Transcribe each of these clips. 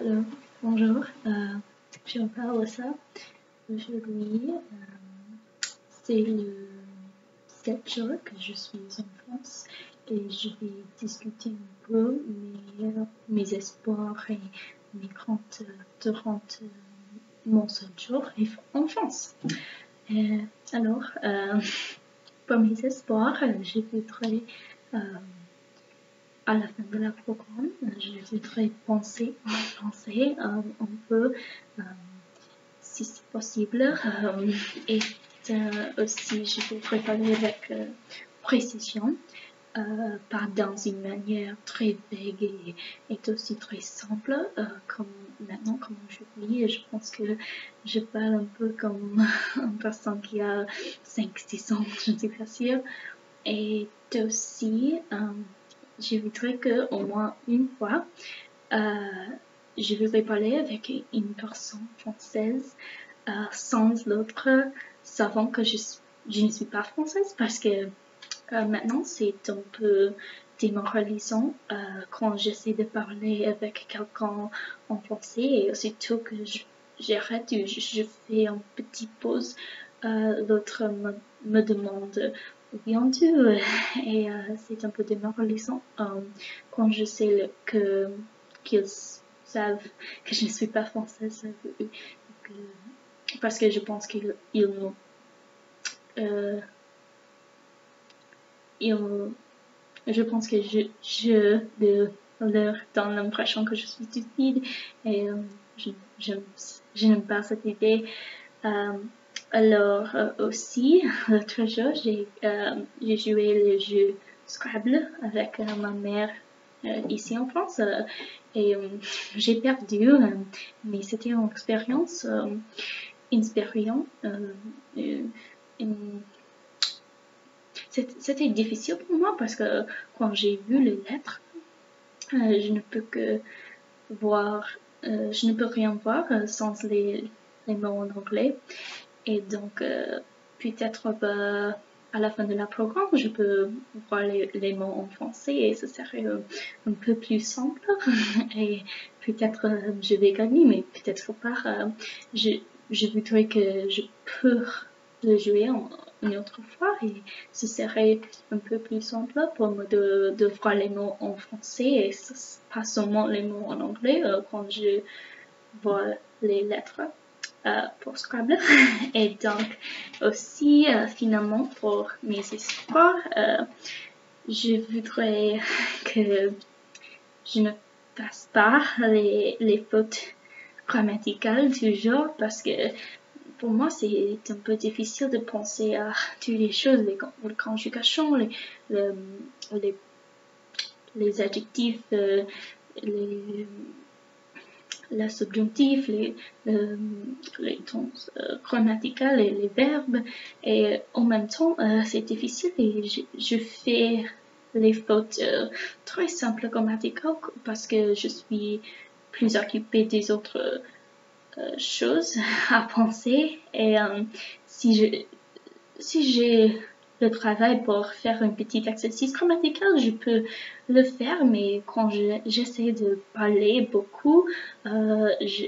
Alors, bonjour, je m'appelle Alyssa. Aujourd'hui, c'est le 7 juin que je suis en France et je vais discuter un peu mes espoirs et mes craintes durant mon séjour en France. Alors, pour mes espoirs, je voudrais à la fin de la programme, je voudrais penser en français un peu, si c'est possible, et aussi je voudrais parler avec précision, pas dans une manière très vague et aussi très simple, comme maintenant, comme aujourd'hui. Je pense que je parle un peu comme une personne qui a 5-6 ans, je ne suis pas sûre. Et aussi, je voudrais qu'au moins une fois, je voudrais parler avec une personne française sans l'autre savant que je ne suis pas française parce que maintenant c'est un peu démoralisant quand j'essaie de parler avec quelqu'un en français et aussitôt que j'arrête, je fais une petite pause, l'autre me demande où viens-tu et c'est un peu démoralisant quand je sais qu'ils savent que je ne suis pas française parce que je pense qu'ils je pense que je leur donne l'impression que je suis stupide et je n'aime pas cette idée. Alors aussi, l'autre jour, j'ai joué le jeu Scrabble avec ma mère ici en France et j'ai perdu, mais c'était une expérience inspirante. C'était difficile pour moi parce que quand j'ai vu les lettres, je ne peux que voir, je ne peux rien voir sans les mots en anglais. Et donc, peut-être à la fin de la programme, je peux voir les mots en français et ce serait un peu plus simple. Et peut-être je vais gagner, mais peut-être pas. Je voudrais que je peux le jouer une autre fois et ce serait un peu plus simple pour moi de voir les mots en français et pas seulement les mots en anglais quand je vois les lettres pour Scrabble. Et donc aussi finalement pour mes espoirs, je voudrais que je ne fasse pas les fautes grammaticales toujours parce que pour moi, c'est un peu difficile de penser à toutes les choses, les conjugations, les adjectifs, la subjonctif, les tons grammaticaux et les verbes. Et en même temps, c'est difficile et je fais les fautes très simples grammaticales parce que je suis plus occupée des autres choses à penser et si j'ai le travail pour faire un petit exercice grammatical, je peux le faire, mais quand j'essaie de parler beaucoup, je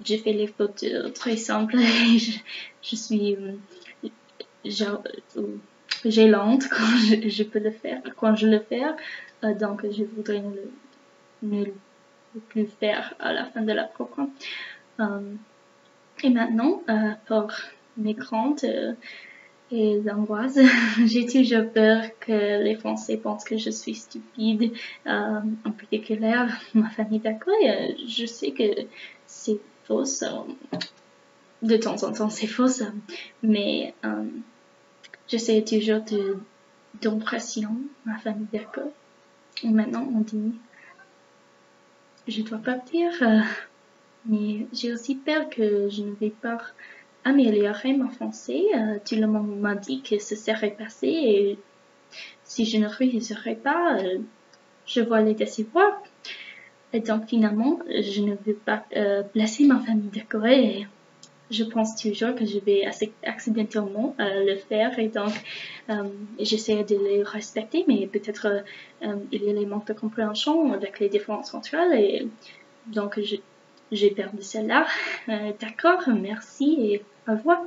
fais les fautes très simples et je suis gênante quand je peux le faire, quand je le fais, donc je voudrais ne le plus faire à la fin de la programme. Et maintenant, pour mes craintes et angoisses, j'ai toujours peur que les Français pensent que je suis stupide, en particulier ma famille d'accueil. Je sais que c'est fausse, de temps en temps c'est fausse, mais j'essaie toujours d'impressionner ma famille d'accueil. Et maintenant, on dit, je dois partir. Mais j'ai aussi peur que je ne vais pas améliorer mon français. Tout le monde m'a dit que ce serait passé et si je ne réussirais pas, je vais les décevoir. Et donc finalement, je ne veux pas blesser ma famille d'accord et je pense toujours que je vais accidentellement le faire et donc j'essaie de les respecter, mais peut-être il y a les manques de compréhension avec les différences culturelles et donc j'ai perdu celle-là. D'accord, merci et au revoir.